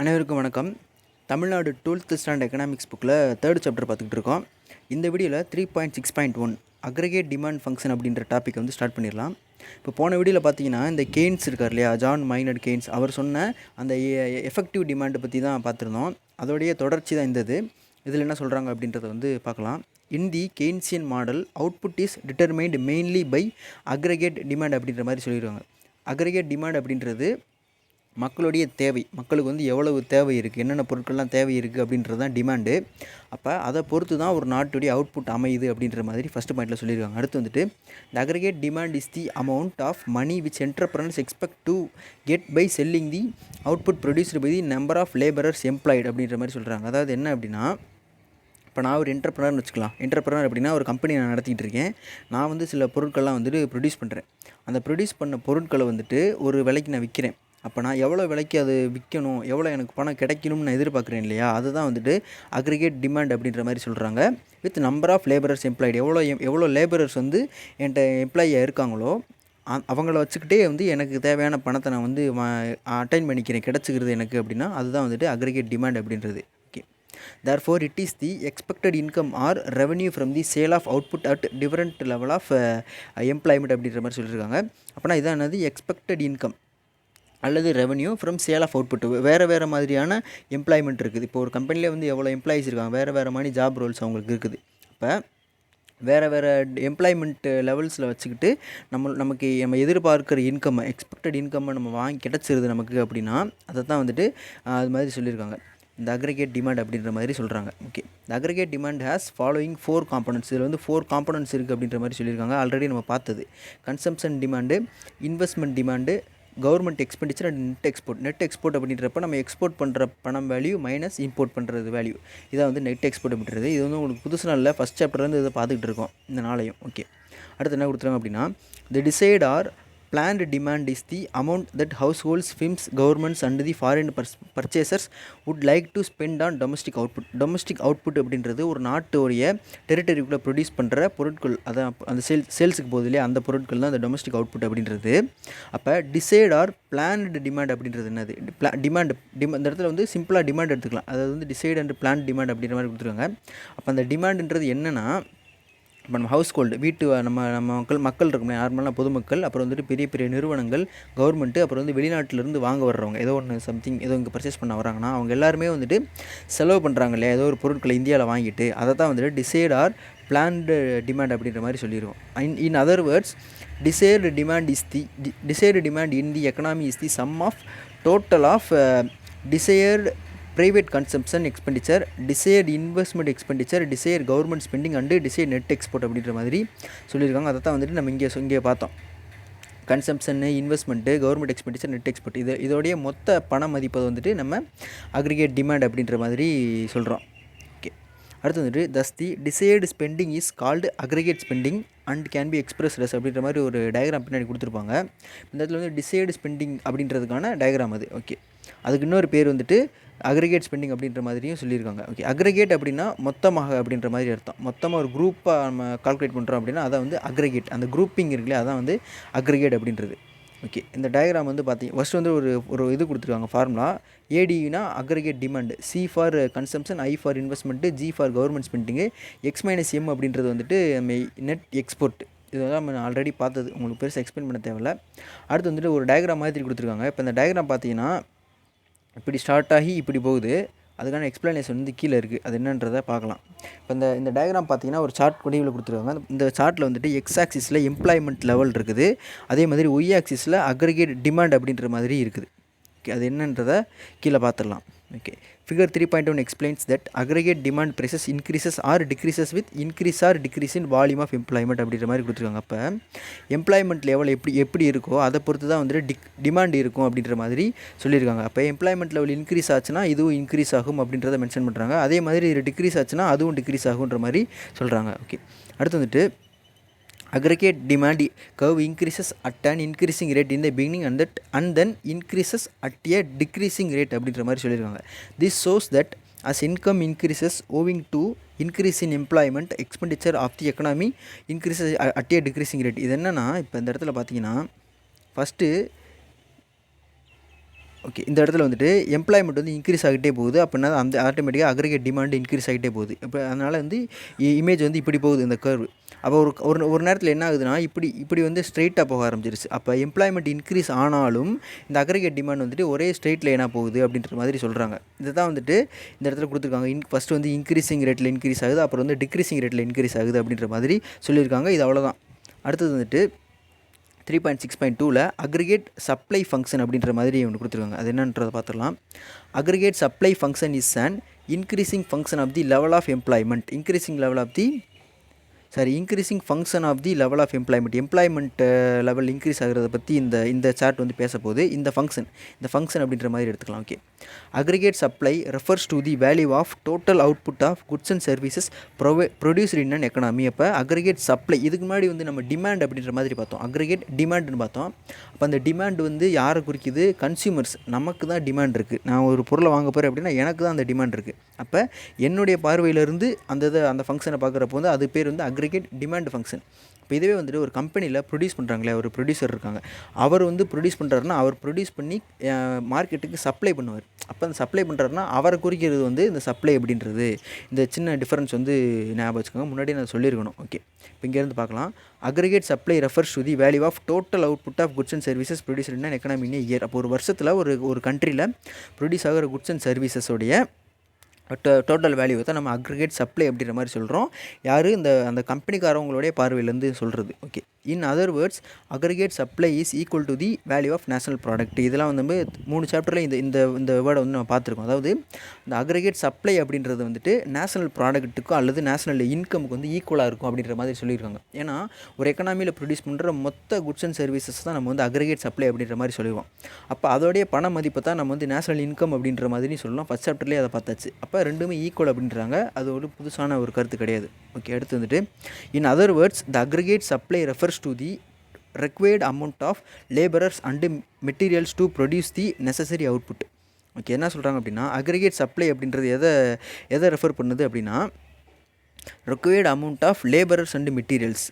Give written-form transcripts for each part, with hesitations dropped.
அனைவருக்கும் வணக்கம். Tamil Nadu 12th standard economics புக்கில் 3rd சாப்டர் பார்த்துக்கிட்டு இருக்கோம். இந்த வீடியோவில் 3.6.1 அக்ரிகேட் டிமாண்ட் ஃபங்க்ஷன் அப்படின்ற டாபிக் வந்து ஸ்டார்ட் பண்ணிடலாம். இப்போ போன வீடியோவில் பார்த்தீங்கன்னா இந்த கெய்ன்ஸ் இருக்கார் இல்லையா, ஜான் மைனர்ட் கெய்ன்ஸ், அவர் சொன்ன அந்த எஃபெக்டிவ் டிமாண்டை பற்றி தான் பார்த்துருந்தோம். அதோடைய தொடர்ச்சி தான் இருந்தது. இதில் என்ன சொல்கிறாங்க அப்படின்றத வந்து பார்க்கலாம். In the Keynesian model output is determined mainly by aggregate demand அப்படின்ற மாதிரி சொல்லிடுவாங்க. அக்ரிகேட் டிமாண்ட் அப்படின்றது மக்களுடைய தேவை, மக்களுக்கு வந்து எவ்வளவு தேவை இருக்குது, என்னென்ன பொருட்கள்லாம் தேவை இருக்குது அப்படின்றது தான் டிமாண்டு. அப்போ அதை பொறுத்து தான் ஒரு நாட்டுடைய அவுட்புட் அமையுது அப்படின்ற மாதிரி ஃபஸ்ட்டு பாயிண்டில் சொல்லியிருக்காங்க. அடுத்து வந்துட்டு the aggregate demand is the amount of money which entrepreneurs expect to get by selling the output produced by the number of labourers employed அப்படின்ற மாதிரி சொல்கிறாங்க. அதாவது என்ன அப்படின்னா, இப்போ நான் ஒரு என்டர்பிரனர்னு வச்சுக்கலாம். என்டர்பிரனர் அப்படின்னா ஒரு கம்பெனி நான் நடத்திக்கிட்டு இருக்கேன். நான் வந்து சில பொருட்கள்லாம் வந்துட்டு ப்ரொடியூஸ் பண்ணுறேன். அந்த ப்ரொடியூஸ் பண்ண பொருட்களை வந்துட்டு ஒரு விலைக்கு நான் விற்கிறேன். அப்போ நான் எவ்வளோ விலைக்கு அது விற்கணும், எவ்வளோ எனக்கு பணம் கிடைக்கணும்னு நான் எதிர்பார்க்குறேன் இல்லையா, அதுதான் வந்துட்டு அக்ரிகேட் டிமாண்ட் அப்படின்ற மாதிரி சொல்கிறாங்க. With number of labourers employed, எவ்வளோ லேபரர்ஸ் வந்து என்கிட்ட எம்ப்ளாயியாக இருக்காங்களோ அவங்கள வச்சுக்கிட்டே வந்து எனக்கு தேவையான பணத்தை நான் வந்து அட்டைன் பண்ணிக்கிறேன், கிடச்சிக்கிறது எனக்கு அப்படின்னா அதுதான் வந்துட்டு அக்ரிகேட் டிமாண்ட் அப்படின்றது. Therefore, it is the expected income or revenue from the sale of output at different level of employment அப்படின்ற மாதிரி சொல்லியிருக்காங்க. அப்படின்னா இதான் என்னது, எக்ஸ்பெக்டட் இன்கம் அல்லது revenue from sale of output. வேறு மாதிரியான எம்ப்ளாய்மெண்ட் இருக்குது. இப்போ ஒரு கம்பெனியில் வந்து எவ்வளோ எம்ப்ளாயிஸ் இருக்காங்க, வேறு மாதிரி ஜாப் ரோல்ஸ் அவங்களுக்கு இருக்குது. இப்போ வேறு எம்ப்ளாய்மெண்ட் லெவல்ஸில் வச்சுக்கிட்டு நமக்கு எதிர்பார்க்குற இன்கம், எக்ஸ்பெக்டட் இன்கம்மை நம்ம கிடச்சிருது நமக்கு அப்படின்னா அதை தான் வந்துட்டு அது மாதிரி சொல்லியிருக்காங்க. இந்த அக்ரிகேட் டிமாண்ட் அப்படின்ற மாதிரி சொல்கிறாங்க. ஓகே, இந்த aggregate demand has following 4 components. இதில் வந்து 4 காம்பனன்ட்ஸ் இருக்குது அப்படின்ற மாதிரி சொல்லியிருக்காங்க. ஆல்ரெடி நம்ம பார்த்தது consumption demand, investment demand, government expenditure and net export அப்படின்றப்ப நம்ம எக்ஸ்போர்ட் பண்ணுற பணம் வேல்யூ மைனஸ் இம்போர்ட் பண்ணுறது வேல்யூ, இதான் வந்து நெட் எக்ஸ்போர்ட் அப்படின்றது. இது வந்து உங்களுக்கு புதுசு நாளில் ஃபஸ்ட் சாப்டர்லேருந்து இதை பார்த்துக்கிட்டு இருக்கோம் இந்த நாளையும். ஓகே, அடுத்து என்ன கொடுத்துருக்காங்க அப்படின்னா, the desired or planned demand is the amount that households, firms, governments and the foreign purchasers would like to spend on domestic output. Domestic output அப்படின்றது ஒரு நாட்டுடைய டெரிட்டரிக்குள்ளே ப்ரொடியூஸ் பண்ணுற பொருட்கள், அதான் அந்த சேல்ஸுக்கு போகுது இல்லையா, அந்த பொருட்கள் தான் அந்த டொமஸ்டிக் அவுட்புட் அப்படின்றது. அப்போ டிசைட் ஆர் பிளான்டு டிமாண்ட் அப்படின்றது என்னது, டிமாண்ட் இந்த இடத்துல வந்து சிம்பிளாக டிமாண்ட் எடுத்துக்கலாம். அதாவது வந்து டிசைட் அண்ட் பிளான் டிமாண்ட் அப்படின்ற மாதிரி கொடுத்துருக்காங்க. அப்போ அந்த டிமாண்டுன்றது என்னென்னா, இப்போ நம்ம ஹவுஸ் ஹோல்டு வீட்டு நம்ம மக்கள் இருக்கணும், நார்மலாக பொதுமக்கள், அப்புறம் வந்துட்டு பெரிய பெரிய நிறுவனங்கள், கவர்மெண்ட்டு, அப்புறம் வந்து வெளிநாட்டிலேருந்து வாங்க வர்றவங்க, ஏதோ ஒன்று சம்திங் ஏதோ இங்கே பர்ச்சேஸ் பண்ண வராங்கன்னா அவங்க எல்லாருமே வந்துட்டு செலவு பண்ணுறாங்க இல்லையா, ஏதோ ஒரு பொருட்களை இந்தியாவில் வாங்கிட்டு, அதை தான் வந்துட்டு டிசைட் ஆர் பிளான்டு டிமாண்ட் அப்படின்ற மாதிரி சொல்லிடுவோம். In other words, desired demand in the economy is the sum of total of desired private consumption expenditure, desired investment expenditure, desired government spending and desired net export அப்படின்ற மாதிரி சொல்லியிருக்காங்க. அதை தான் வந்துட்டு நம்ம இங்கே பார்த்தோம். Consumption, investment, government expenditure, net export, இதோடைய மொத்த பண மதிப்பை வந்துட்டு நம்ம அக்ரிகேட் டிமாண்ட் அப்படின்ற மாதிரி சொல்கிறோம். ஓகே, அடுத்து வந்துட்டு thus the desired spending is called aggregate spending and can be expressed as அப்படின்ற மாதிரி ஒரு டயக்ராம் பின்னாடி கொடுத்துருப்பாங்க. இந்த இடத்துல வந்து டிசைடு ஸ்பெண்டிங் அப்படின்றதுக்கான டயக்ராம் அது. ஓகே, அதுக்கு இன்னொரு பேர் வந்துட்டு அக்ரிகேட் ஸ்பெண்டிங் அப்படின்ற மாதிரியும் சொல்லியிருக்காங்க. ஓகே, அக்ரிகேட் அப்படின்னா மொத்தமாக அப்படின்ற மாதிரி அர்த்தம். மொத்தமாக ஒரு குரூப்பாக நம்ம கால்குலேட் பண்ணுறோம் அப்படின்னா அதான் வந்து அக்ரிகேட். அந்த குரூப்பிங் இருக்குல்லையா, அதான் வந்து அக்ரிகேட் அப்படின்றது. ஓகே, இந்த டயக்ராம் வந்து ஃபஸ்ட்டு வந்து ஒரு இது கொடுத்துருக்காங்க ஃபார்முலா. ஏடினா aggregate demand, C for consumption, I for investment, G for government spending, X minus M அப்படின்றது வந்துட்டு நெட் எக்ஸ்போர்ட். இதெல்லாம் நம்ம ஆல்ரெடி பார்த்தது, உங்களுக்கு பெருசாக எக்ஸ்பிளைன் பண்ண தேவையில்ல. அடுத்து வந்துட்டு ஒரு டயக்ராம் மாதிரி கொடுத்துருக்காங்க. இப்போ இந்த டயக்ராம் பார்த்தீங்கன்னா இப்படி ஸ்டார்ட் ஆகி இப்படி போகுது. அதுக்கான எக்ஸ்ப்ளனேஷன் வந்து கீழே இருக்குது, அது என்னன்றதை பார்க்கலாம். இப்போ இந்த டயக்ராம் பார்த்தீங்கன்னா ஒரு சார்ட் வடிவில் கொடுத்துருக்காங்க. இந்த சார்ட்டில் வந்துட்டு எக்ஸ் ஆக்சிஸில் எம்ப்ளாய்மெண்ட் லெவல் இருக்குது, அதே மாதிரி ஒய் ஆக்சிஸில் அக்ரிகேட் டிமாண்ட் அப்படின்ற மாதிரி இருக்குது. ஓகே, அது என்னன்றதை கீழே பார்த்துடலாம். Okay, figure 3.1 explains that aggregate demand prices increases or decreases with increase or decrease in volume of employment அப்படின்ற மாதிரி கொடுத்துருக்காங்க. அப்போ எம்ப்ளாய்மெண்ட் லெவல் எப்படி இருக்கோ அதை பொறுத்து தான் வந்துட்டு டிமாண்ட் இருக்கும் அப்படின்ற மாதிரி சொல்லியிருக்காங்க. அப்போ எம்ப்ளாய்மெண்ட் லெவல் இன்க்ரீஸ் ஆச்சுன்னா இதுவும் இன்க்ரீஸ் ஆகும் அப்படின்றத மென்ஷன் பண்ணுறாங்க. அதே மாதிரி இது டிக்ரீஸ் ஆச்சுன்னா அதுவும் டிக்ரீஸ் ஆகுன்ற மாதிரி சொல்கிறாங்க. ஓகே, அடுத்து வந்துட்டு aggregate demand curve increases at an increasing rate in the beginning and then increases at a decreasing rate அப்படின்ற மாதிரி சொல்லியிருக்காங்க. This shows that as income increases owing to increase in employment, expenditure of the economy increases at a decreasing rate. இது என்னன்னா, இப்போ இந்த இடத்துல பார்த்தீங்கன்னா first okay, இந்த இடத்துல வந்துட்டு எம்ப்ளாய்மெண்ட் வந்து இன்க்ரீஸ் ஆகிட்டே போகுது. அப்படின்னா அந்த ஆட்டோமேட்டிக்காக அக்ரிகேட் டிமாண்ட் இன்க்ரீஸ் ஆகிட்டே போகுது. இப்போ அதனால் வந்து இமேஜ் வந்து இப்படி போகுது இந்த கர்வ். அப்போ ஒரு நேரத்தில் என்ன ஆகுதுன்னா இப்படி வந்து ஸ்ட்ரெயிட்டாக போக ஆரம்பிச்சிருச்சு. அப்போ எம்ப்ளாய்மெண்ட் இன்க்ரீஸ் ஆனாலும் இந்த அக்ரிகேட் டிமாண்ட் வந்துட்டு ஒரே ஸ்ட்ரெயிட் லைனாக போகுது அப்படின்ற மாதிரி சொல்கிறாங்க. இதை தான் வந்துட்டு இந்த இடத்துல கொடுத்துருக்காங்க. ஃபஸ்ட்டு வந்து இன்க்ரீசிங் ரேட்டில் இன்க்ரீஸ் ஆகுது, அப்புறம் வந்து டிக்ரீசிங் ரேட்டில் இன்க்ரீஸ் ஆகுது அப்படின்ற மாதிரி சொல்லியிருக்காங்க. இது அவ்வளோதான். அடுத்தது வந்துட்டு 3.6.2ல் அக்ரிகேட் சப்ளை ஃபங்க்ஷன் அப்படின்ற மாதிரி ஒன்று கொடுத்துருக்காங்க. அது என்னன்றதை பார்த்துடலாம். Aggregate supply function is an increasing function of the level of employment. Increasing function of the level of employment level increase ஆகிறத பற்றி இந்த சார்ட் வந்து பேச போகுது. இந்த ஃபங்க்ஷன் அப்படின்ற மாதிரி எடுத்துக்கலாம். Okay, aggregate supply refers to the value of total output of goods and services produced in an economy. அப்போ அக்ரிகேட் சப்ளை, இதுக்கு முன்னாடி வந்து நம்ம டிமாண்ட் அப்படின்ற மாதிரி பார்த்தோம், அக்ரிகேட் டிமாண்டுன்னு பார்த்தோம். அப்போ அந்த டிமாண்ட் வந்து யாரை குறிக்குது? கன்சியூமர்ஸ். நமக்கு தான் டிமாண்ட் இருக்குது. நான் ஒரு பொருளை வாங்க போகிறேன் அப்படின்னா எனக்கு தான் அந்த டிமாண்ட் இருக்குது. அப்போ என்னுடைய பார்வையிலேருந்து அந்த ஃபங்க்ஷனை பார்க்குறப்போ வந்து அது பேர் வந்து அக்ரிகேட் டிமாண்ட் ஃபங்க்ஷன். இப்போ இதுவே வந்துட்டு ஒரு கம்பெனியில் ப்ரொடியூஸ் பண்ணுறாங்களே, ஒரு ப்ரொடியூசர் இருக்காங்க, அவர் வந்து ப்ரொடியூஸ் பண்ணுறாருன்னா அவர் ப்ரொடியூஸ் பண்ணி மார்க்கெட்டுக்கு சப்ளை பண்ணுவார். அப்போ அந்த சப்ளை பண்ணுறாருன்னா அவரை குறிக்கிறது வந்து இந்த சப்ளை அப்படின்றது. இந்த சின்ன டிஃபரன்ஸ் வந்து ஞாபகம் வச்சுக்கோங்க, முன்னாடி நான் சொல்லியிருக்கணும். ஓகே, இப்போ இங்கேருந்து பார்க்கலாம். Aggregate supply refers to the value of total output of goods and services produced in economy in year. அப்போ ஒரு வருஷத்தில் ஒரு கண்ட்ரியில் ப்ரொடியூஸ் ஆகிற குட்ஸ் அண்ட் சர்வீசஸோடைய டோட்டல் வேல்யூ தான் நம்ம அக்ரிகேட் சப்ளை அப்படின்ற மாதிரி சொல்கிறோம். யார்? அந்த கம்பெனிக்காரவங்களுடைய பார்வையிலேருந்து சொல்கிறது. Okay, in other words aggregate supply is equal to the value of national product. இதெல்லாம் வந்து 3 சாப்டரில் இந்த வேர்டை வந்து நம்ம பார்த்துருக்கோம். அதாவது இந்த அக்ரிகேட் சப்ளை அப்படின்றது வந்துட்டு நேஷனல் ப்ராடக்ட்டுக்கும் அல்லது நேஷனல் இன்கமுக்கு வந்து ஈக்குவலாக இருக்கும் அப்படின்ற மாதிரி சொல்லியிருக்காங்க. ஏன்னா ஒரு எக்கனாமியில் ப்ரொடியூஸ் பண்ணுற மொத்த குட்ஸ் அண்ட் சர்வீசஸ் தான் நம்ம வந்து அக்ரிகேட் சப்ளை அப்படின்ற மாதிரி சொல்லுவோம். அப்போ அதோடைய பண மதிப்பை தான் நம்ம வந்து நேஷனல் இன்கம் அப்படின்ற மாதிரி சொல்லலாம். ஃபஸ்ட் சாப்டர்லேயே அதை பார்த்தாச்சு. அப்போ ரெண்டுமே ஈக்குவல் அப்படின்றாங்க. அது ஒரு புதுசான ஒரு கருத்து கிடையாது. ஓகே, அடுத்து வந்துட்டு இன் other words the aggregate supply refers to the required amount of laborers and materials to produce the necessary output. Okay, என்ன சொல்கிறாங்க அப்படின்னா அக்ரிகேட் சப்ளை அப்படின்றது எதை ரெஃபர் பண்ணுது அப்படின்னா required amount of laborers and materials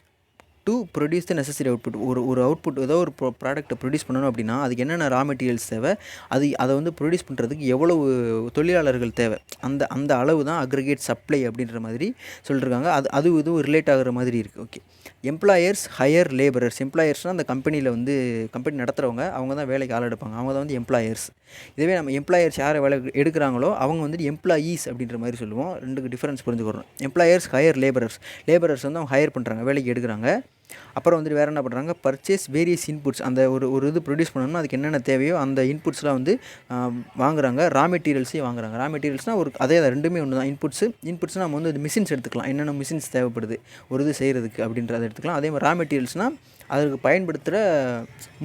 to produce the necessary output. ஒரு output, ஏதோ ஒரு ப்ராடக்ட்டை ப்ரொடியூஸ் பண்ணணும் அப்படின்னா அதுக்கு என்னென்ன ரா மெட்டீரியல்ஸ் தேவை, அதை வந்து ப்ரொடியூஸ் பண்ணுறதுக்கு எவ்வளவு தொழிலாளர்கள் தேவை, அந்த அளவு தான் அக்ரிகேட் சப்ளை அப்படின்ற மாதிரி சொல்லியிருக்காங்க. அது இதுவும் ரிலேட் ஆகிற மாதிரி இருக்குது. Okay, employers hire labourers. எம்ப்ளாயர்ஸ்னால் அந்த கம்பெனியில் வந்து கம்பெனி நடத்துகிறவங்க, அவங்க தான் வேலைக்கு ஆள் எடுப்பாங்க, அவங்க தான் வந்து எம்ப்ளாயர்ஸ். இதுவே நம்ம எம்ப்ளாயர்ஸ் யாரை வேலை எடுக்கிறாங்களோ அவங்க வந்துட்டு எம்ப்ளாயீஸ் அப்படின்ற மாதிரி சொல்லுவோம். ரெண்டுக்கு டிஃபரன்ஸ் புரிஞ்சுக்கிறோம். எம்ப்ளாயர்ஸ் ஹையர் லேபரர்ஸ் வந்து அவங்க ஹையர் பண்ணுறாங்க, வேலைக்கு எடுக்கிறாங்க. அப்புறம் வந்துட்டு வேறு என்ன பண்ணுறாங்க? Purchase various inputs. அந்த ஒரு இது ப்ரொடியூஸ் பண்ணணும்னா அதுக்கு என்னென்ன தேவையோ அந்த இன்புட்ஸ்லாம் வந்து வாங்குறாங்க. ரா மெட்டீரியல்ஸையும் வாங்குறாங்க. ரா மெட்டீரியல்ஸ்னால் அதே ரெண்டுமே ஒன்று தான். இன்புட்ஸ்னால் நம்ம வந்து மிஷின்ஸ் எடுத்துக்கலாம், என்னென்ன மிஷின்ஸ் தேவைப்படுது ஒரு இது செய்கிறதுக்கு அப்படின்றத எடுத்துக்கலாம். அதே மாதிரி ரா மெட்டீரியல்ஸ்னால் அதுக்கு பயன்படுத்துகிற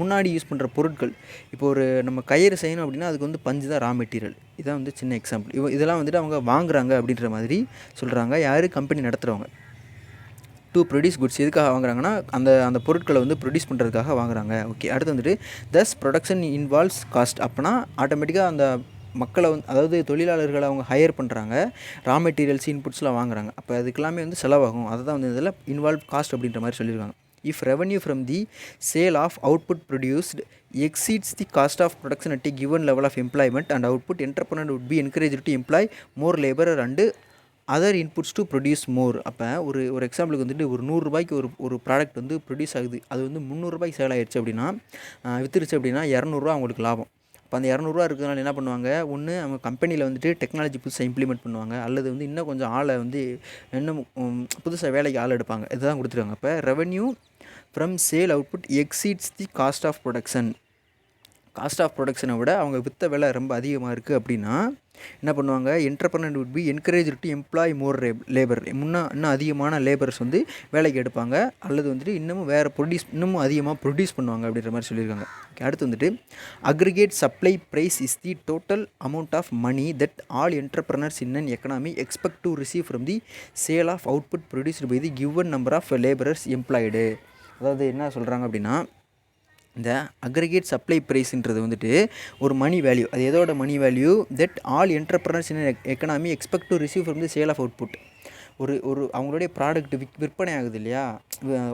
முன்னாடி யூஸ் பண்ணுற பொருட்கள். இப்போ ஒரு நம்ம கயிறு செய்யணும் அப்படின்னா அதுக்கு வந்து பஞ்சு தான் ரா மெட்டீரியல். இதான் வந்து சின்ன எக்ஸாம்பிள். இதெல்லாம் வந்துட்டு அவங்க வாங்குறாங்க அப்படின்ற மாதிரி சொல்கிறாங்க. யார்? கம்பெனி நடத்துகிறவங்க. To produce goods. எதுக்காக வாங்குறாங்கன்னா அந்த பொருட்களை வந்து ப்ரொடியூஸ் பண்ணுறதுக்காக வாங்குறாங்க. ஓகே, அடுத்து வந்துட்டு தஸ் ப்ரொடக்ஷன் இன்வால்வ்ஸ் காஸ்ட். அப்போனா ஆட்டோமேட்டிக்காக அந்த மக்களை வந்து, அதாவது தொழிலாளர்களை அவங்க ஹையர் பண்ணுறாங்க, ரா மெட்டீரியல்ஸ் இன்புட்ஸ்லாம் வாங்குறாங்க. அப்போ அதுக்கெல்லாமே வந்து செலவாகும். அதை தான் வந்து இதில் இன்வால்வ் காஸ்ட் அப்படின்ற மாதிரி சொல்லியிருக்காங்க. If revenue from the sale of output produced exceeds the cost of production at a given level of employment and output, entrepreneur would be encouraged to employ more labor and other inputs to produce மோர். அப்போ ஒரு எக்ஸாம்பிளுக்கு வந்துட்டு ஒரு 100 ரூபாய்க்கு ஒரு product வந்து produce ஆகுது, அது வந்து 300 ரூபாய்க்கு சேல் ஆயிடுச்சு அப்படின்னா, விற்றுருச்சு அப்படின்னா 200 அவங்களுக்கு லாபம். அப்போ அந்த 200 இருக்கிறதுனால என்ன பண்ணுவாங்க? ஒன்று அவங்க கம்பெனியில் வந்துட்டு டெக்னாலஜி புதுசாக இம்ப்ளிமெண்ட் பண்ணுவாங்க, அல்லது வந்து இன்னும் கொஞ்சம் ஆளை வந்து இன்னும் புதுசாக வேலைக்கு ஆள் எடுப்பாங்க. இதுதான் கொடுத்துருக்காங்க. அப்போ revenue from sale output exceeds the cost of ப்ரொடக்ஷனை விட அவங்க விற்ற விலை ரொம்ப அதிகமாக இருக்குது அப்படின்னா என்ன பண்ணுவாங்க? Entrepreneur would be encourage to employee more labour. இன்னும் அதிகமான லேபர்ஸ் வந்து வேலைக்கு எடுப்பாங்க, அல்லது வந்துட்டு இன்னமும் அதிகமாக ப்ரொடியூஸ் பண்ணுவாங்க அப்படின்ற மாதிரி சொல்லியிருக்காங்க. அடுத்து வந்துட்டு aggregate supply price is the total amount of money that all entrepreneurs in an economy expect to receive from the sale of output produced by the given number of labourers employed. அதாவது என்ன சொல்கிறாங்க அப்படின்னா, இந்த aggregate supply ப்ரைஸ்ன்றது வந்துட்டு ஒரு மணி value. அது எதோட money value? That all entrepreneurs in economy expect to receive from the sale of output. ஒரு ஒரு அவங்களுடைய ப்ராடக்ட் விற்பனை ஆகுது இல்லையா,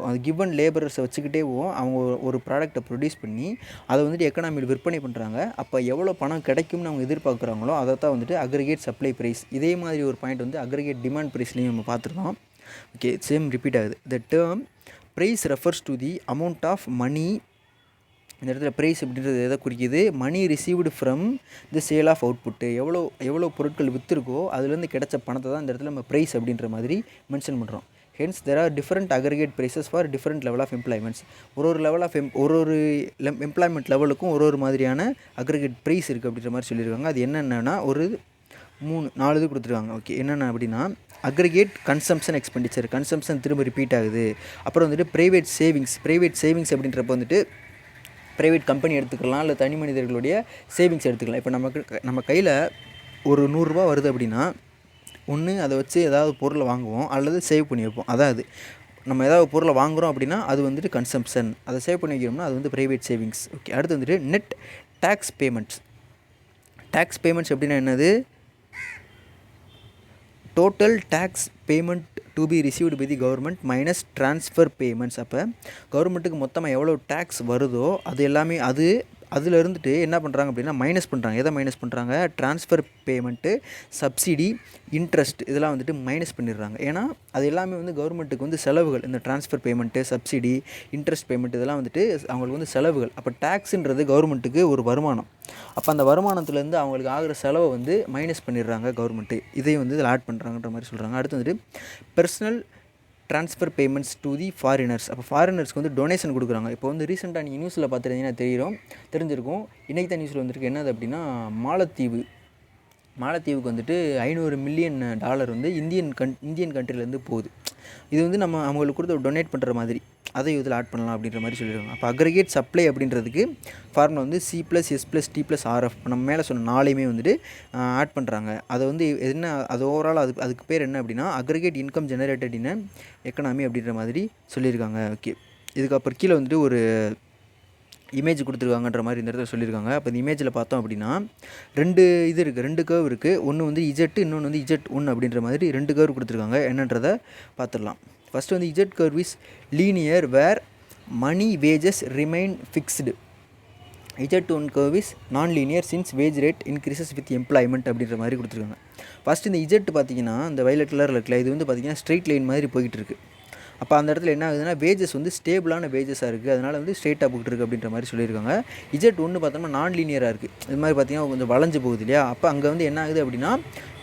அது கிவன் லேபரர்ஸை வச்சுக்கிட்டேவும் அவங்க ஒரு ப்ராடக்ட்டை ப்ரொடியூஸ் பண்ணி அதை வந்துட்டு எக்கனாமியில் விற்பனை பண்ணுறாங்க. அப்போ எவ்வளோ பணம் கிடைக்கும்னு அவங்க எதிர்பார்க்குறாங்களோ அதை தான் வந்துட்டு அக்ரிகேட் சப்ளை ப்ரைஸ். இதே மாதிரி ஒரு பாயிண்ட் வந்து அக்ரிகேட் டிமாண்ட் ப்ரைஸ்லையும் நம்ம பார்த்துருக்கோம். ஓகே, சேம் ரிப்பீட் ஆகுது. The term price refers to the amount of money. இந்த இடத்துல ப்ரைஸ் அப்படின்றது எதை குறிக்குது? Money received from the sale of output. எவ்வளோ பொருட்கள் விற்றுருக்கோ அதுலேருந்து கிடைச்ச பணத்தை தான் இந்த இடத்துல நம்ம ப்ரைஸ் அப்படின்ற மாதிரி மென்ஷன் பண்ணுறோம். Hence there are different aggregate prices for different level of employments. ஒரு லெவல் ஆஃப் ஒரு எம்ப்ளாய்மெண்ட் லெவலுக்கும் ஒரு மாதிரியான அக்ரிகேட் ப்ரைஸ் இருக்குது அப்படின்ற மாதிரி சொல்லியிருக்காங்க. அது என்னென்னா ஒரு 4 இது கொடுத்துருக்காங்க. ஓகே, என்னென்ன அப்படின்னா அக்ரிகேட் கன்சம்ஷன் எக்ஸ்பெண்டிச்சர், கன்சம்ஷன் திரும்ப ரிப்பீட் ஆகுது. அப்புறம் வந்துட்டு ப்ரைவேட் சேவிங்ஸ் அப்படின்றப்ப வந்துட்டு ப்ரைவேட் கம்பெனி எடுத்துக்கலாம், இல்லை தனி மனிதர்களுடைய சேவிங்ஸ் எடுத்துக்கலாம். இப்போ நம்ம கையில் ஒரு 100 ரூபா வருது அப்படின்னா ஒன்று அதை வச்சு ஏதாவது பொருளை வாங்குவோம் அல்லது சேவ் பண்ணி வைப்போம். அதாவது நம்ம ஏதாவது பொருளை வாங்குகிறோம் அப்படின்னா அது வந்துட்டு கன்சம்ஷன், அதை சேவ் பண்ணி வைக்கிறோம்னா அது வந்து ப்ரைவேட் சேவிங்ஸ். ஓகே, அடுத்து வந்துட்டு நெட் டேக்ஸ் பேமெண்ட்ஸ் அப்படின்னா என்னது? Total tax payment to be received by the government minus transfer payments. அப்போ கவர்மெண்ட்டுக்கு மொத்தமாக எவ்வளோ டேக்ஸ் வருதோ அது எல்லாமே அதில் இருந்துட்டு என்ன பண்ணுறாங்க அப்படின்னா மைனஸ் பண்ணுறாங்க. எதை மைனஸ் பண்ணுறாங்க? ட்ரான்ஸ்ஃபர் பேமெண்ட்டு, சப்சிடி, இன்ட்ரெஸ்ட் இதெல்லாம் வந்துட்டு மைனஸ் பண்ணிடுறாங்க. ஏன்னா அது எல்லாமே வந்து கவர்மெண்ட்டுக்கு வந்து செலவுகள். இந்த transfer payment, subsidy, interest payment இதெல்லாம் வந்துட்டு அவங்களுக்கு வந்து செலவுகள். அப்போ டேக்ஸுன்றது கவர்மெண்ட்டுக்கு ஒரு வருமானம். அப்போ அந்த வருமானத்துலேருந்து அவங்களுக்கு ஆகிற செலவை வந்து மைனஸ் பண்ணிடுறாங்க கவர்மெண்ட்டு. இதையும் வந்து இதில் ஆட் பண்ணுறாங்கன்ற மாதிரி சொல்கிறாங்க. அடுத்து வந்துட்டு personal transfer payments to the foreigners. அப்போ ஃபாரினர்ஸ்க்கு வந்து டொனேஷன் கொடுக்குறாங்க. இப்போ வந்து ரீசெண்டாக நீங்கள் நியூஸில் பார்த்துருந்தீங்கன்னா தெரிஞ்சிருக்கும். இன்றைக்கி தான் நியூஸில் வந்துருக்கு. என்னது அப்படின்னா மாலத்தீவுக்கு வந்துட்டு $500 மில்லியன் வந்து இந்தியன் கண்ட்ரிலேருந்து போகுது. இது வந்து நம்ம அவங்களுக்கு கொடுத்து டொனேட் பண்ணுற மாதிரி அதை இதில் ஆட் பண்ணலாம் அப்படின்ற மாதிரி சொல்லியிருக்காங்க. அப்போ அக்ரிகேட் சப்ளை அப்படின்றதுக்கு ஃபார்முலா வந்து C+S+T+RF நம்ம மேலே சொன்ன 4ஐயுமே வந்துட்டு ஆட் பண்ணுறாங்க. அதை வந்து என்ன அது ஓவரால் அதுக்கு பேர் என்ன அப்படின்னா அக்ரிகேட் இன்கம் ஜெனரேட்டட் இன் எக்கனாமி அப்படின்ற மாதிரி சொல்லியிருக்காங்க. ஓகே, இதுக்கப்புறம் கீழே வந்துட்டு ஒரு இமேஜ் கொடுத்துருக்காங்கன்ற மாதிரி இந்த இடத்துல சொல்லியிருக்காங்க. அப்போ இந்த இமேஜில் பார்த்தோம் அப்படின்னா 2 கர்வ் இருக்குது. ஒன்று வந்து Z, இன்னொன்று வந்து Z1 அப்படின்ற மாதிரி 2 கர்வ் கொடுத்துருக்காங்க. என்னன்றதை பார்த்துடலாம். ஃபஸ்ட்டு வந்து Z curve is linear where money wages remain fixed. Z1 curve is nonlinear since wage rate increases with employment அப்படின்ற மாதிரி கொடுத்துருக்காங்க. ஃபஸ்ட்டு இந்த Z பார்த்திங்கன்னா இந்த வயலட் கலரில் இருக்குல்ல, இது வந்து பார்த்திங்கன்னா ஸ்ட்ரெயிட் லைன் மாதிரி போய்கிட்டு இருக்குது. அப்போ அந்த இடத்துல என்ன ஆகுதுன்னா வேஜஸ் வந்து ஸ்டேபிளான வேஜஸாக இருக்குது, அதனால் வந்து ஸ்ட்ரெயிட்டாக போய்கிட்டு இருக்குது அப்படின்ற மாதிரி சொல்லியிருக்காங்க. Z1 பார்த்தோம்னா நான் லீனியராக இருக்குது. இது மாதிரி பார்த்திங்கன்னா கொஞ்சம் வளைஞ்சு போகுது இல்லையா. அப்போ அங்கே வந்து என்ன ஆகுது அப்படின்னா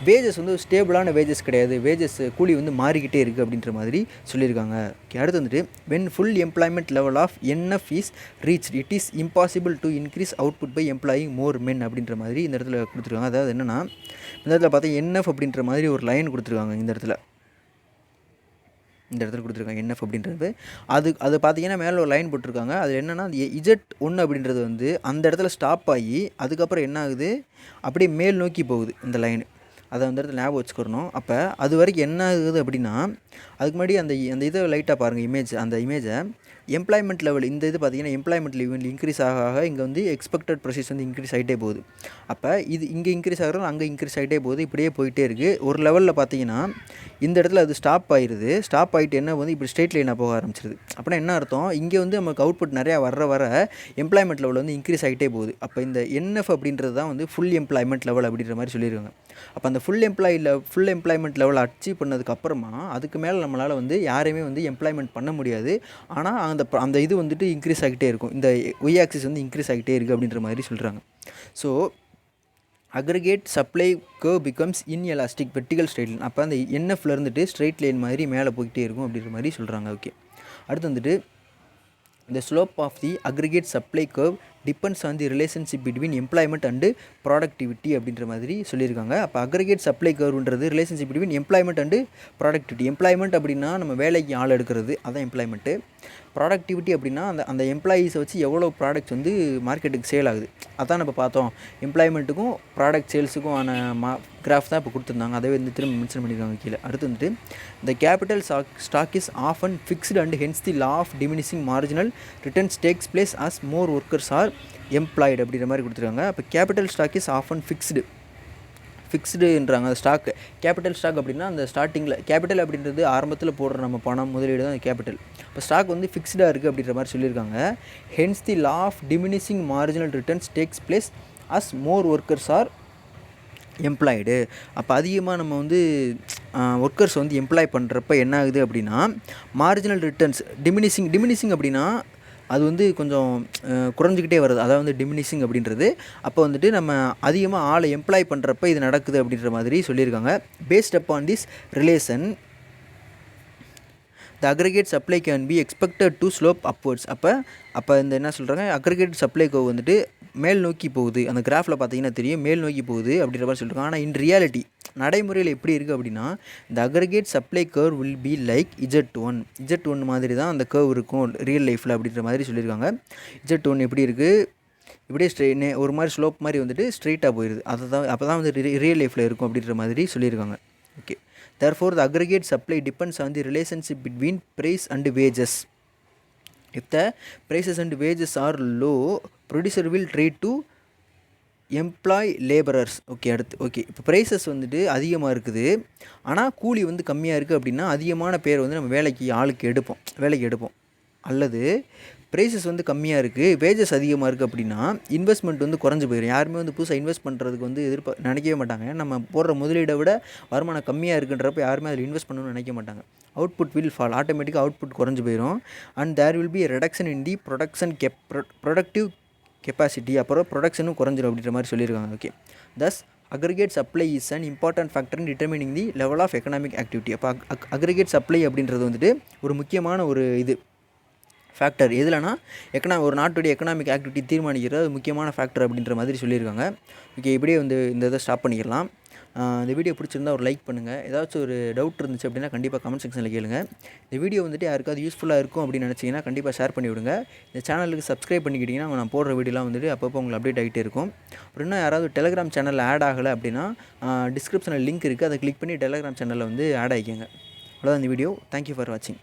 வேஜஸ் வந்து ஸ்டேபிளான வேஜஸ் கிடையாது, வேஜஸ் கூலி வந்து மாறிக்கிட்டே இருக்குது அப்படின்ற மாதிரி சொல்லியிருக்காங்க. அடுத்து வந்துட்டு when full employment level of NF is reached it is impossible to increase output by employing more men அப்படின்ற மாதிரி இந்த இடத்துல கொடுத்துருக்காங்க. அதாவது என்னென்னா இந்த இடத்துல பார்த்தா NF அப்படின்ற மாதிரி ஒரு லைன் கொடுத்துருக்காங்க. இந்த இடத்துல கொடுத்துருக்காங்க NF அப்படின்றது. அது பார்த்தீங்கன்னா மேலே ஒரு லைன் போட்டிருக்காங்க. அது என்னென்னா Z1 அப்படின்றது வந்து அந்த இடத்துல ஸ்டாப் ஆகி அதுக்கப்புறம் என்ன ஆகுது அப்படியே மேல் நோக்கி போகுது இந்த லைனு. அதை அந்த இடத்துல ஞாபகம் வச்சுக்கிறணும். அப்போ அது வரைக்கும் என்ன ஆகுது அப்படின்னா அதுக்கு முன்னாடி அந்த இதை லைட்டாக பாருங்கள் அந்த இமேஜை எம்ப்ளாய்மெண்ட் லெவல் இந்த இது பார்த்திங்கன்னா எம்ப்ளாய்மெண்ட் லெவல் இன்க்ரீஸ் ஆக இங்கே வந்து எக்ஸ்பெக்டட் ப்ரொசீஸ் வந்து இன்க்ரீஸ் ஆகிட்டே போகுது. அப்போ இது இங்கே இன்க்ரீஸ் ஆகிறோம், அங்கே இன்க்ரீஸ் ஆகிட்டே போகுது, இப்படியே போயிட்டே இருக்குது. ஒரு லெவலில் பார்த்தீங்கன்னா இந்த இடத்துல அது ஸ்டாப் ஆகிட்டு என்ன வந்து இப்படி ஸ்ட்ரெயிட் லைனாக போக ஆரம்பிச்சிருது. அப்படின்னா என்ன அர்த்தம், இங்கே வந்து நமக்கு அவுட்புட் நிறையா வர எம்ப்ளாய்மெண்ட் லெவல் வந்து இன்க்ரீஸ் ஆகிட்டே போகுது. அப்போ இந்த NF அப்படின்றது தான் வந்து ஃபுல் எம்ப்ளாய்மெண்ட் லெவல் அப்படின்ற மாதிரி சொல்லியிருக்காங்க. அப்போ அந்த ஃபுல் எம்ப்ளாய்மெண்ட் லெவல் அச்சீவ் பண்ணதுக்கப்புறமா அதுக்கு மேலே நம்மளால் வந்து யாரையுமே வந்து எம்ப்ளாய்மெண்ட் பண்ண முடியாது. ஆனால் அந்த இது வந்துட்டு இன்க்ரீஸ் ஆகிட்டே இருக்கும். இந்த ஒய் ஆக்சிஸ் வந்து இன்க்ரீஸ் ஆகிட்டே இருக்குது அப்படின்ற மாதிரி சொல்கிறாங்க. So aggregate supply curve becomes inelastic vertical straight line. அப்போ அந்த NFல இருந்துட்டு ஸ்ட்ரெயிட் லைன் மாதிரி மேலே போய்கிட்டே இருக்கும் அப்படின்ற மாதிரி சொல்கிறாங்க. ஓகே, அடுத்து வந்துட்டு the slope of the aggregate supply curve depends on the relationship between employment and productivity அப்படின்ற மாதிரி சொல்லியிருக்காங்க. அப்போ அக்ரிகேட் சப்ளை கர்வ்ன்றது relationship between employment and productivity. Employment அப்படின்னா நம்ம வேலைக்கு ஆள் எடுக்கிறது, அதான் எம்ப்ளாய்மெண்ட்டு. ப்ராடக்டிவிட்டி அப்படின்னா அந்த எம்ப்ளாயீஸை வச்சு எவ்வளோ ப்ராடக்ட்ஸ் வந்து மார்க்கெட்டுக்கு சேல் ஆகுது, அதான் நம்ம பார்த்தோம். எம்ப்ளாய்மெண்ட்டுக்கும் ப்ராடக்ட் சேல்ஸுக்கும் ஆன கிராஃப் தான் இப்போ கொடுத்துருந்தாங்க. அதை வந்து திரும்ப மென்ஷன் பண்ணியிருக்காங்க கீழே. அடுத்து வந்துட்டு the capital stock is often fixed and hence the law of diminishing marginal returns takes place as more workers are employed அப்படின்ற மாதிரி கொடுத்துருக்காங்க. அப்போ கேபிட்டல் ஸ்டாக் இஸ் ஆஃபன் ஃபிக்ஸ்டுன்றாங்க அந்த ஸ்டாக். கேபிட்டல் ஸ்டாக் அப்படின்னா அந்த ஸ்டார்டிங்கில் கேபிட்டல் அப்படின்றது ஆரம்பத்தில் போடுற நம்ம பணம் முதலீடு தான் கேபிட்டல். இப்போ ஸ்டாக் வந்து ஃபிக்ஸ்டாக இருக்குது அப்படின்ற மாதிரி சொல்லியிருக்காங்க. Hence the law of diminishing marginal returns takes place as more workers are employed. அப்போ அதிகமாக நம்ம வந்து ஒர்க்கர்ஸ் வந்து எம்ப்ளாய் பண்ணுறப்ப என்ன ஆகுது அப்படின்னா மார்ஜினல் ரிட்டர்ன்ஸ் டிமினிஷிங் அப்படின்னா அது வந்து கொஞ்சம் குறைஞ்சிக்கிட்டே வருது. அதாவது வந்து டிமினிஷிங் அப்படின்றது அப்போ வந்துட்டு நம்ம அதிகமாக ஆளை எம்ப்ளாய் பண்ணுறப்ப இது நடக்குது அப்படின்ற மாதிரி சொல்லியிருக்காங்க. Based upon this relation the aggregate supply can be expected to slope upwards. அப்போ இந்த என்ன சொல்கிறாங்க, அக்ரிகேட் சப்ளை கோ வந்துட்டு மேல் நோக்கி போகுது. அந்த கிராஃபில் பார்த்தீங்கன்னா தெரியும் மேல் நோக்கி போகுது அப்படின்ற மாதிரி சொல்லியிருக்காங்க. ஆனால் இன் ரியாலிட்டி நடைமுறையில் எப்படி இருக்குது அப்படின்னா இந்த aggregate supply curve will be like Z1 மாதிரி தான் அந்த கர்வ் இருக்கும் ரியல் லைஃப்பில் அப்படின்ற மாதிரி சொல்லியிருக்காங்க. Z1 எப்படி இருக்குது, இப்படியே ஒரு மாதிரி ஸ்லோப் மாதிரி வந்துட்டு ஸ்ட்ரெயிட்டாக போயிடுது. அப்போ தான் வந்து ரியல் லைஃப்பில் இருக்கும் அப்படின்ற மாதிரி சொல்லியிருக்காங்க. Okay, therefore the aggregate supply depends on the relationship between price and wages. If the prices and wages are low, producer will try to employ labourers. Okay இப்போ ப்ரைஸஸ் வந்துட்டு அதிகமாக இருக்குது ஆனால் கூலி வந்து கம்மியாக இருக்குது அப்படின்னா அதிகமான பேர் வந்து நம்ம வேலைக்கு எடுப்போம். அல்லது ப்ரைஸஸ் வந்து கம்மியாக இருக்குது வேஜஸ் அதிகமாக இருக்குது அப்படின்னா இன்வெஸ்ட்மெண்ட் வந்து குறைஞ்சி போயிடும். யாருமே வந்து புதுசாக இன்வெஸ்ட் பண்ணுறதுக்கு வந்து நினைக்கவே மாட்டாங்க. நம்ம போடுற முதலீடை விட வருமானம் கம்மியாக இருக்குன்றப்ப யாருமே அதில் இன்வெஸ்ட் பண்ணணும்னு நினைக்க மாட்டாங்க. அவுட்புட் வில் ஃபால், ஆட்டோமேட்டிக்காக அவுட்புட் குறைஞ்சி போயிடும். And there will be reduction in the productive capacity. அப்புறம் ப்ரொடக்ஷனும் குறைஞ்சிடும் அப்படின்ற மாதிரி சொல்லியிருக்காங்க. Okay, thus aggregate supply is an important factor in determining the level of economic activity. அப்போ அக்ரிகேட் சப்ளை அப்படின்றது வந்துட்டு ஒரு முக்கியமான ஒரு ஃபேக்டர் எதுலனா ஒரு நாட்டுடைய எக்கனாமிக் ஆக்டிவிட்டி தீர்மானிக்கிறது முக்கியமான ஃபேக்டர் அப்படின்ற மாதிரி சொல்லியிருக்காங்க. ஓகே, இப்படியே வந்து இந்த இதை ஸ்டாப் பண்ணிக்கலாம். இந்த வீடியோ பிடிச்சிருந்தா ஒரு லைக் பண்ணுங்கள். ஏதாச்சும் ஒரு டவுட் இருந்துச்சு அப்படின்னா கண்டிப்பாக கமெண்ட் செக்ஷனில் கேளுங்க. இந்த வீடியோ வந்துட்டு யாருக்காவது யூஸ்ஃபுல்லாக இருக்கும் அப்படின்னு நினச்சிங்கன்னா கண்டிப்பாக ஷேர் பண்ணி விடுங்க. இந்த சேனலுக்கு சப்ஸ்கிரைப் பண்ணிக்கிட்டிங்கன்னா நான் போடுற வீடியோலாம் வந்துட்டு அப்பப்போ உங்களுக்கு அப்டேட் ஆகிட்டே இருக்கும். அப்புறம் இன்னும் யாராவது டெலிகிராம் சேனலில் ஆட் ஆகலை அப்படின்னா டிஸ்கிரிப்ஷனில் லிங்க் இருக்குது, அதை கிளிக் பண்ணி டெலிகிராம் சேனலில் வந்து ஆட் ஆகிக்கோங்க. அவ்வளோதான் இந்த வீடியோ. தேங்க்யூ ஃபார் வாட்சிங்.